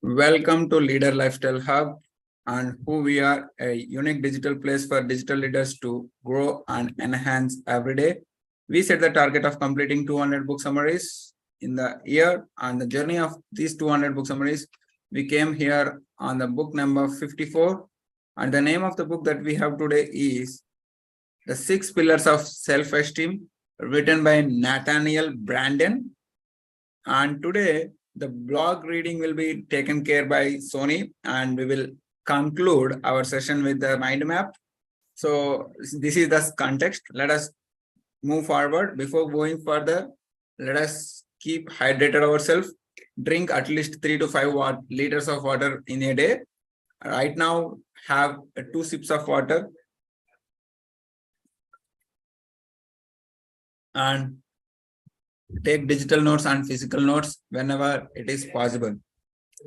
Welcome to Leader Lifestyle Hub, and who we are, a unique digital place for digital leaders to grow and enhance every day. We set the target of completing 200 book summaries in the year, and the journey of these 200 book summaries, we came here on the book number 54, and the name of the book that we have today is The Six Pillars of Self-Esteem, written by Nathaniel Brandon. And today, the blog reading will be taken care by Sony, and we will conclude our session with the mind map. So this is the context. Let us move forward. Before going further, let us keep hydrated ourselves. Drink at least 3 to 5 liters of water in a day. Right now, have 2 sips of water. And take digital notes and physical notes whenever it is possible.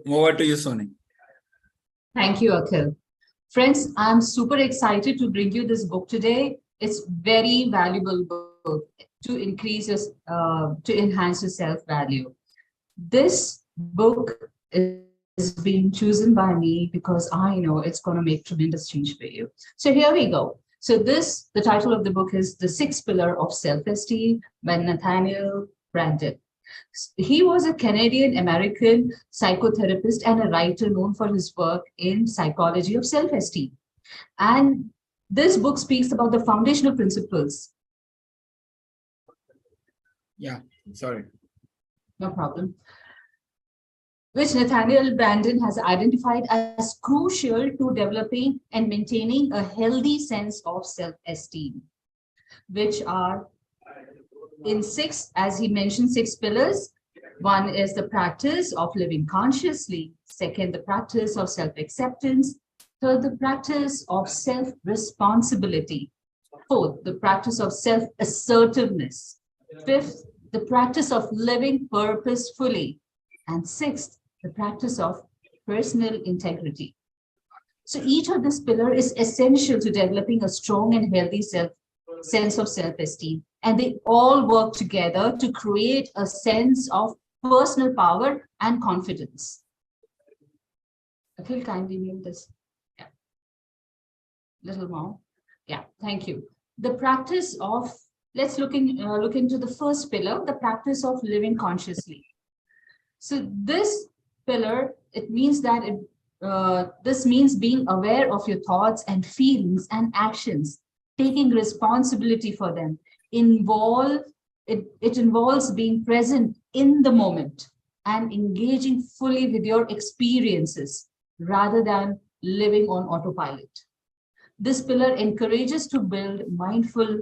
Over to you, Sony. Thank you, Akhil. Friends, I'm super excited to bring you this book today. It's very valuable book to increase your, to enhance your self-value. This book is being chosen by me because I know it's going to make tremendous change for you. So here we go. So the title of the book is The Sixth Pillar of Self-Esteem by Nathaniel Brandon. He was a Canadian-American psychotherapist and a writer known for his work in psychology of self-esteem. And this book speaks about the foundational principles. Yeah, sorry. No problem. Which Nathaniel Brandon has identified as crucial to developing and maintaining a healthy sense of self-esteem, which are in six, as he mentioned, 6 pillars. One is the practice of living consciously. Second, the practice of self-acceptance. Third, the practice of self-responsibility. Fourth, the practice of self-assertiveness. Fifth, the practice of living purposefully. And sixth, the practice of personal integrity. So each of this pillar is essential to developing a strong and healthy sense of self-esteem. And they all work together to create a sense of personal power and confidence. Okay, kindly mute this. Yeah. Little more. Yeah, thank you. The practice of, let's look into the first pillar, the practice of living consciously. So this pillar, it means that this means being aware of your thoughts and feelings and actions, taking responsibility for them. It involves being present in the moment and engaging fully with your experiences rather than living on autopilot. This pillar encourages to build mindful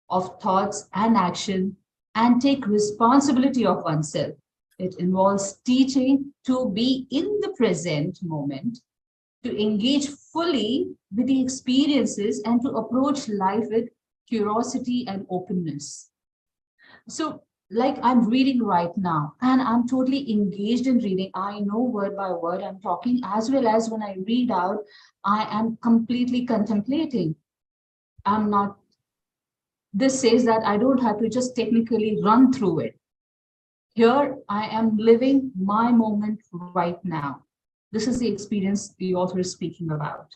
of thoughts and action and take responsibility of oneself. It involves teaching to be in the present moment, to engage fully with the experiences and to approach life with curiosity and openness. So like I'm reading right now and I'm totally engaged in reading. I know word by word I'm talking, as well as when I read out, I am completely contemplating. This says that I don't have to just technically run through it. Here, I am living my moment right now. This is the experience the author is speaking about.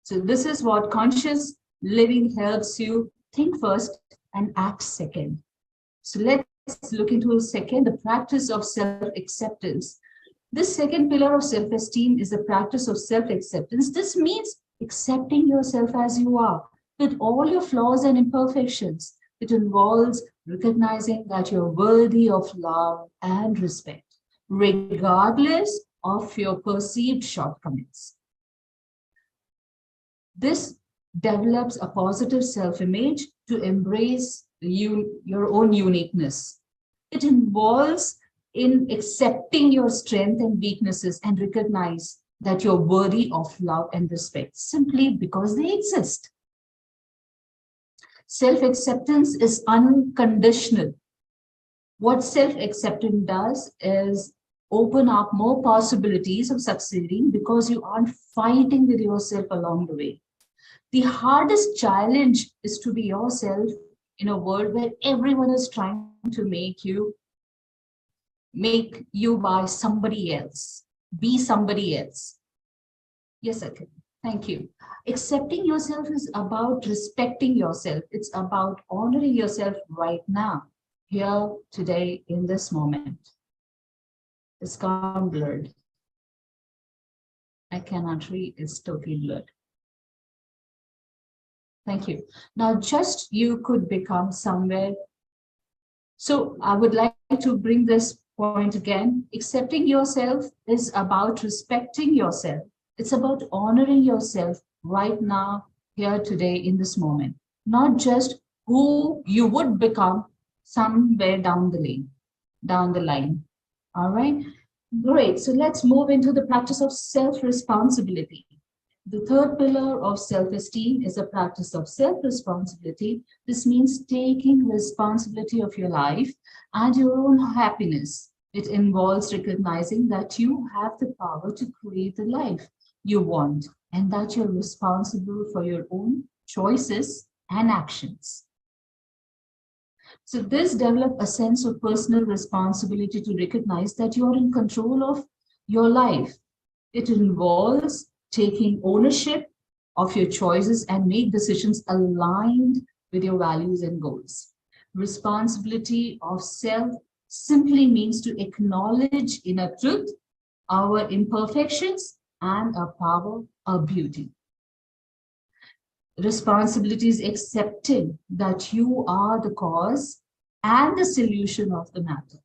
So this is what conscious living helps you think first and act second. So let's look into a second, the practice of self-acceptance. This second pillar of self-esteem is the practice of self-acceptance. This means accepting yourself as you are, with all your flaws and imperfections. It involves recognizing that you're worthy of love and respect, regardless of your perceived shortcomings. This develops a positive self-image to embrace your own uniqueness. It involves in accepting your strengths and weaknesses and recognize that you're worthy of love and respect simply because they exist. Self-acceptance is unconditional. What self-acceptance does is open up more possibilities of succeeding because you aren't fighting with yourself along the way. The hardest challenge is to be yourself in a world where everyone is trying to make you by somebody else. be somebody else. Yes, okay. Thank you. Accepting yourself is about respecting yourself. It's about honoring yourself right now, here, today, in this moment. It's gone blurred. I cannot read. It's totally blurred. Thank you. Now, just you could become somewhere. So I would like to bring this point again. Accepting yourself is about respecting yourself. It's about honoring yourself right now, here, today, in this moment, not just who you would become somewhere down the line. All right. Great. So let's move into the practice of self-responsibility. The third pillar of self-esteem is a practice of self-responsibility. This means taking responsibility of your life and your own happiness. It involves recognizing that you have the power to create the life you want and that you're responsible for your own choices and actions. So this develops a sense of personal responsibility to recognize that you're in control of your life. It involves taking ownership of your choices and make decisions aligned with your values and goals. Responsibility of self simply means to acknowledge inner truth, our imperfections, and our power, our beauty. Responsibility is accepting that you are the cause and the solution of the matter.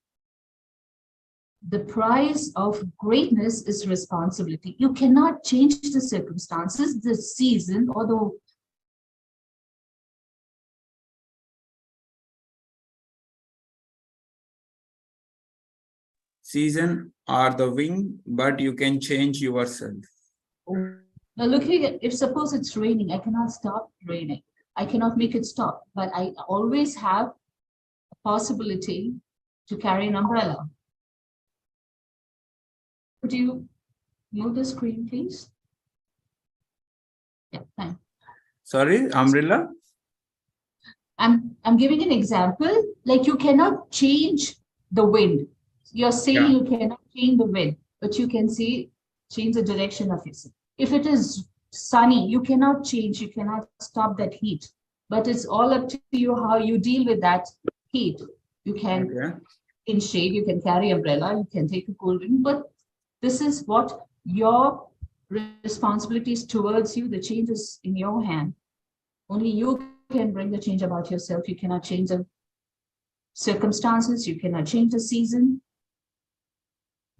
The price of greatness is responsibility. You cannot change the circumstances, the season, or the season or the wind, but you can change yourself. now look here, if suppose it's raining, I cannot stop raining. I cannot make it stop, but I always have a possibility to carry an umbrella. Could you move the screen, please? Yeah, fine. Sorry, umbrella? I'm giving an example, like you cannot change the wind. You're saying you cannot change the wind, but you can change the direction of it. If it is sunny, you cannot stop that heat. But it's all up to you how you deal with that heat. You can in shade, you can carry umbrella, you can take a cool drink, but this is what your responsibilities towards you, the change is in your hand. Only you can bring the change about yourself. You cannot change the circumstances, you cannot change the season,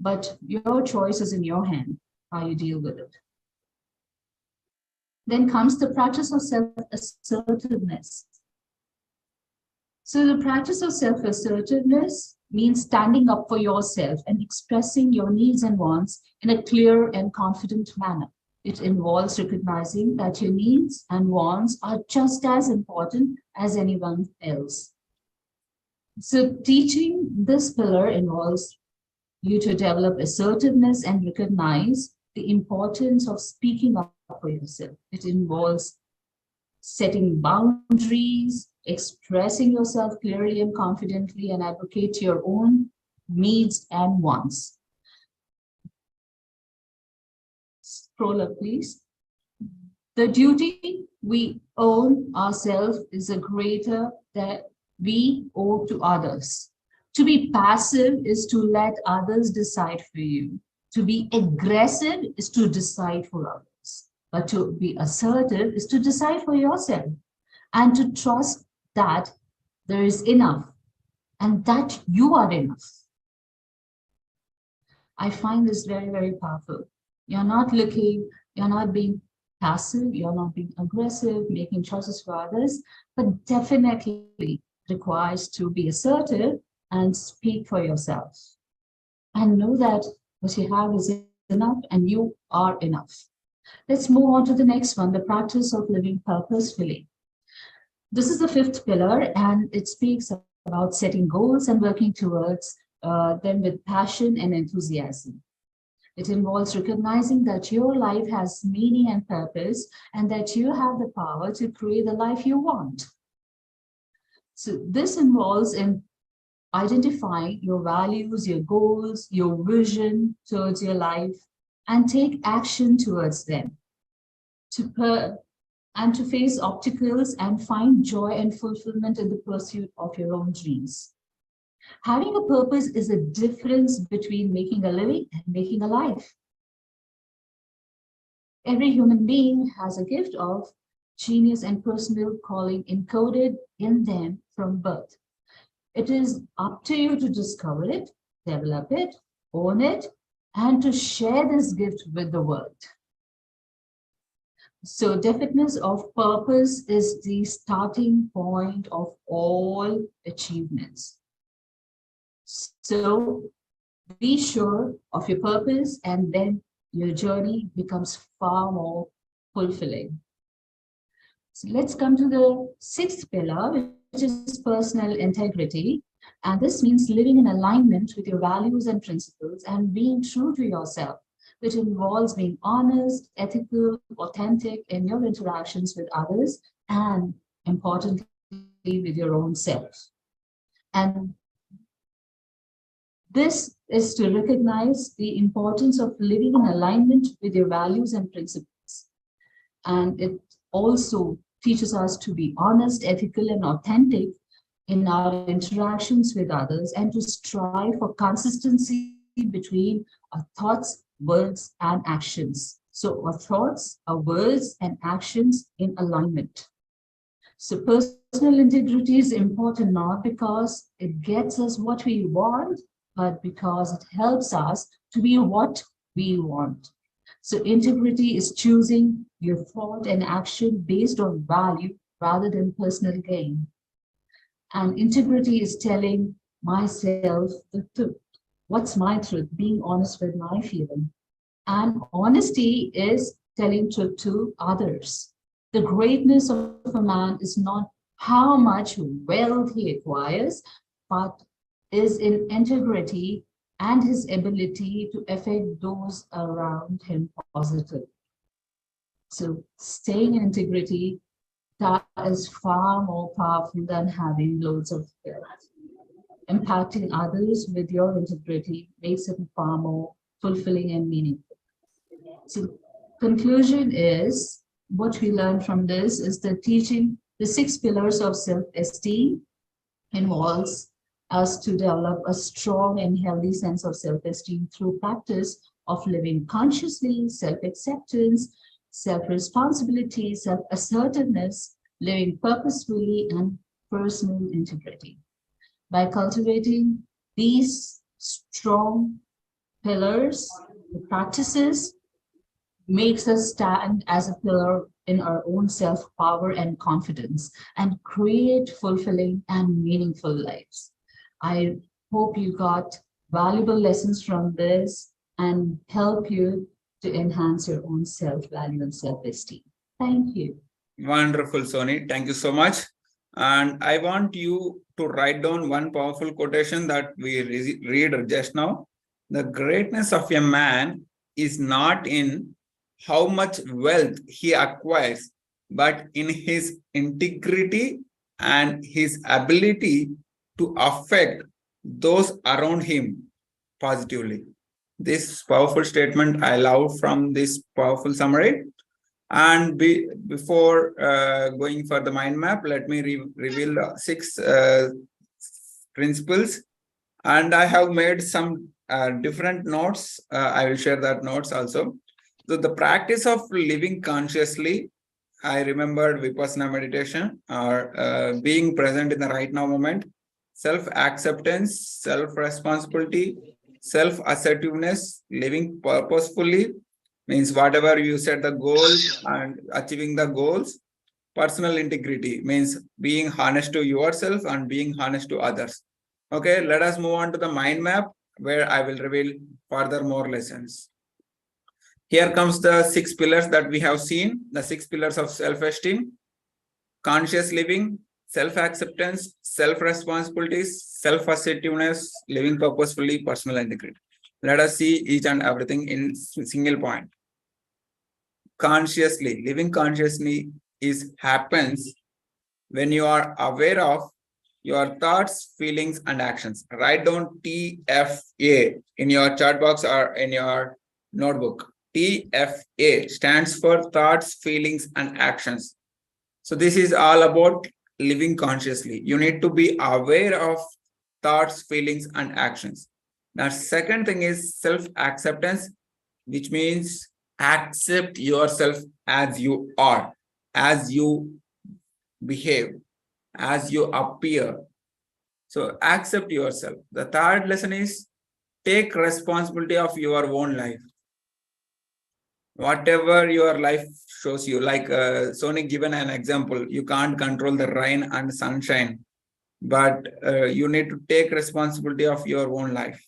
but your choice is in your hand, how you deal with it. Then comes the practice of self-assertiveness. So the practice of self-assertiveness means standing up for yourself and expressing your needs and wants in a clear and confident manner. It involves recognizing that your needs and wants are just as important as anyone else. So teaching this pillar involves you to develop assertiveness and recognize the importance of speaking up for yourself. It involves setting boundaries, expressing yourself clearly and confidently, and advocate your own needs and wants. Scroll up, please. The duty we owe ourselves is a greater that we owe to others. To be passive is to let others decide for you. To be aggressive is to decide for others. But to be assertive is to decide for yourself and to trust that there is enough and that you are enough. I find this very, very powerful. You're not being passive, you're not being aggressive, making choices for others, but definitely requires to be assertive and speak for yourself. And know that what you have is enough and you are enough. Let's move on to the next one, the practice of living purposefully. This is the fifth pillar, and it speaks about setting goals and working towards them with passion and enthusiasm. It involves recognizing that your life has meaning and purpose, and that you have the power to create the life you want. So this involves in identify your values, your goals, your vision towards your life, and take action towards them. And to face obstacles and find joy and fulfillment in the pursuit of your own dreams. Having a purpose is a difference between making a living and making a life. Every human being has a gift of genius and personal calling encoded in them from birth. It is up to you to discover it, develop it, own it, and to share this gift with the world. So definiteness of purpose is the starting point of all achievements. So be sure of your purpose, and then your journey becomes far more fulfilling. So let's come to the sixth pillar, which is personal integrity. And this means living in alignment with your values and principles and being true to yourself, which involves being honest, ethical, authentic in your interactions with others, and importantly, with your own self. And this is to recognize the importance of living in alignment with your values and principles. And it also teaches us to be honest, ethical, and authentic in our interactions with others, and to strive for consistency between our thoughts, words, and actions. So our thoughts, our words, and actions in alignment. So personal integrity is important not because it gets us what we want, but because it helps us to be what we want. So integrity is choosing your thought and action based on value rather than personal gain. And integrity is telling myself the truth. What's my truth? Being honest with my feeling. And honesty is telling truth to others. The greatness of a man is not how much wealth he acquires, but is in integrity and his ability to affect those around him positively. So staying in integrity, that is far more powerful than having loads of wealth. Impacting others with your integrity makes it far more fulfilling and meaningful. So conclusion is, what we learn from this is that teaching the 6 pillars of self-esteem involves us to develop a strong and healthy sense of self-esteem through practice of living consciously, self-acceptance, self-responsibility, self-assertiveness, living purposefully, and personal integrity. By cultivating these strong pillars, the practices makes us stand as a pillar in our own self-power and confidence and create fulfilling and meaningful lives. I hope you got valuable lessons from this and help you to enhance your own self-value and self-esteem. Thank you. Wonderful, Soni. Thank you so much. And I want you to write down one powerful quotation that we read just now. The greatness of a man is not in how much wealth he acquires, but in his integrity and his ability to affect those around him positively. This powerful statement I love from this powerful summary. And before going for the mind map, let me reveal 6 principles. And I have made some different notes. I will share that notes also. So the practice of living consciously, I remembered Vipassana meditation, or being present in the right now moment, self-acceptance, self-responsibility, self-assertiveness, living purposefully, means whatever you set the goals and achieving the goals. Personal integrity means being honest to yourself and being honest to others. Okay, let us move on to the mind map, where I will reveal further more lessons. Here comes the 6 pillars that we have seen, the 6 pillars of self-esteem: conscious living, self-acceptance, self-responsibilities, self-assertiveness, living purposefully, personal integrity. Let us see each and everything in single point. Consciously, living consciously happens when you are aware of your thoughts, feelings, and actions. Write down TFA in your chat box or in your notebook. TFA stands for thoughts, feelings, and actions. So this is all about living consciously. You need to be aware of thoughts, feelings, and actions. Now, second thing is self-acceptance, which means accept yourself as you are, as you behave, as you appear. So accept yourself. The third lesson is take responsibility of your own life. Whatever your life shows you, like Sonic given an example, you can't control the rain and sunshine, but you need to take responsibility of your own life.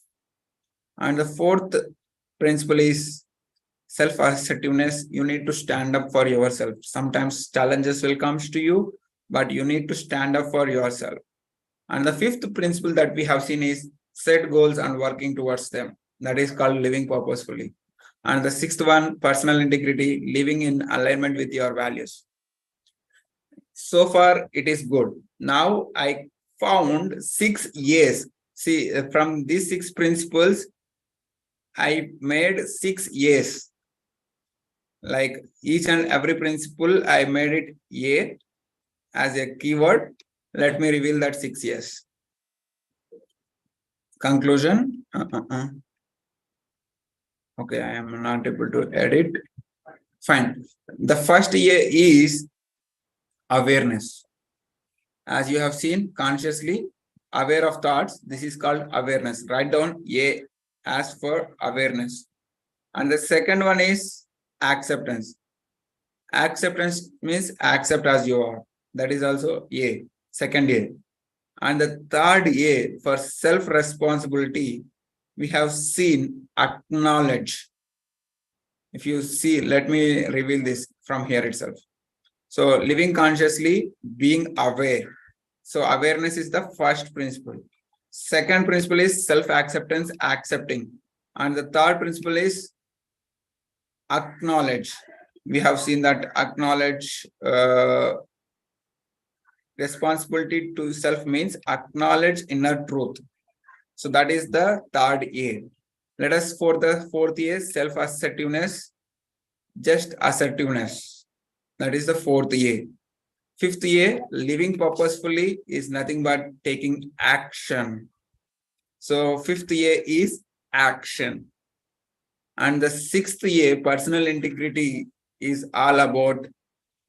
And the fourth principle is self-assertiveness. You need to stand up for yourself. Sometimes challenges will come to you, but you need to stand up for yourself. And the fifth principle that we have seen is set goals and working towards them. That is called living purposefully. And the sixth one, personal integrity, living in alignment with your values. So far, it is good. Now, I found 6 years. See, from these 6 principles, I made 6 years. Like each and every principle, I made it A as a keyword. Let me reveal that 6 years. Conclusion. Okay, I am not able to edit. Fine. The first A is awareness. As you have seen, consciously aware of thoughts. This is called awareness. Write down A as for awareness. And the second one is acceptance. Acceptance means accept as you are. That is also A, second A. And the third A for self-responsibility, we have seen acknowledge. If you see, let me reveal this from here itself. So living consciously, being aware. So awareness is the first principle. Second principle is self-acceptance, accepting. And the third principle is acknowledge. We have seen that acknowledge responsibility to self means acknowledge inner truth. So that is the third A. Let us for the fourth A, self-assertiveness, just assertiveness. That is the fourth A. Fifth A, living purposefully is nothing but taking action. So fifth A is action. And the sixth A, personal integrity, is all about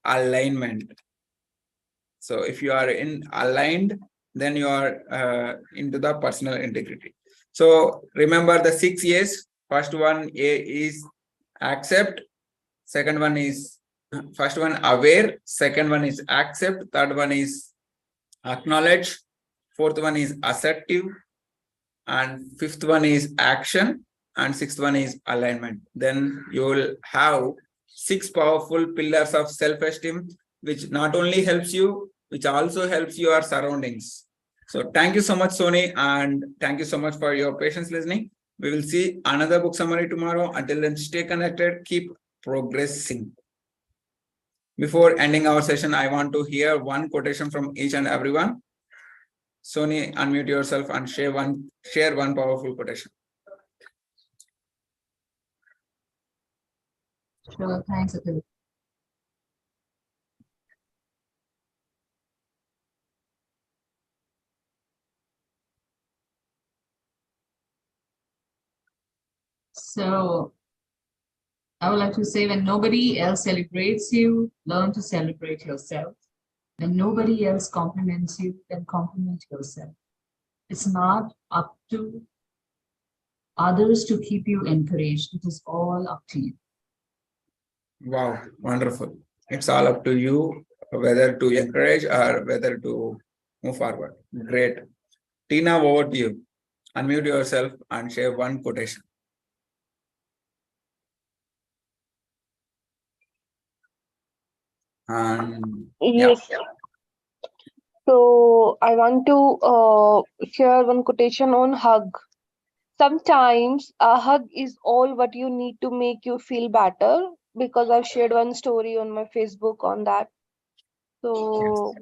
alignment. So if you are in aligned, then you are into the personal integrity. So remember the 6 A's. First one A is accept. Second one is first one aware. Second one is accept. Third one is acknowledge. Fourth one is assertive. And fifth one is action. And sixth one is alignment. Then you will have 6 powerful pillars of self-esteem, which not only helps you, which also helps your surroundings. So thank you so much, Sony, and thank you so much for your patience listening. We will see another book summary tomorrow. Until then, stay connected, keep progressing. Before ending our session, I want to hear one quotation from each and everyone. Sony, unmute yourself and share one powerful quotation. Sure, thanks, Atul. So I would like to say, when nobody else celebrates you, learn to celebrate yourself. When nobody else compliments you, then compliment yourself. It's not up to others to keep you encouraged. It is all up to you. Wow, wonderful. It's all up to you whether to encourage or whether to move forward. Great. Tina, over to you. Unmute yourself and share one quotation. And Yes. So I want to share one quotation on hug. Sometimes a hug is all what you need to make you feel better, because I've shared one story on my Facebook on that. So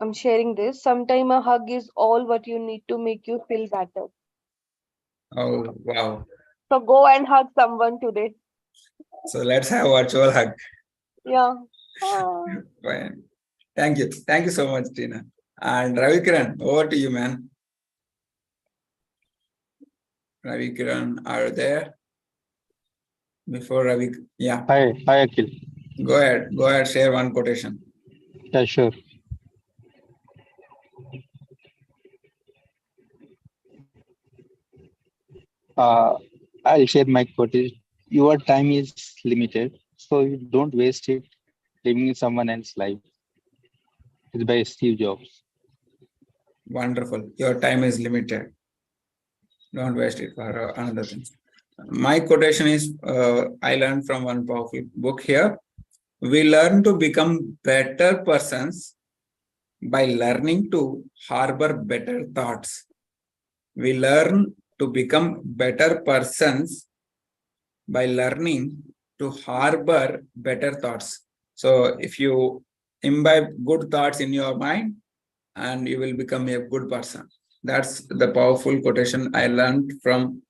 I'm sharing this. Sometime a hug is all what you need to make you feel better. Oh, wow. So go and hug someone today. So let's have virtual hug. Yeah. Ah. Fine. Thank you. Thank you so much, Tina. And Ravikiran, over to you, man. Ravikiran, are you there? Before Ravi, yeah, Hi, Akhil. go ahead. Go ahead, share one quotation. Yeah, sure. Uh, I'll share my quotation. Your time is limited, so you don't waste it living someone else's life. It's by Steve Jobs. Wonderful. Your time is limited. Don't waste it for another thing. My quotation is I learned from one powerful book here. We learn to become better persons by learning to harbor better thoughts. We learn to become better persons by learning to harbor better thoughts. So if you imbibe good thoughts in your mind, and you will become a good person. That's the powerful quotation I learned from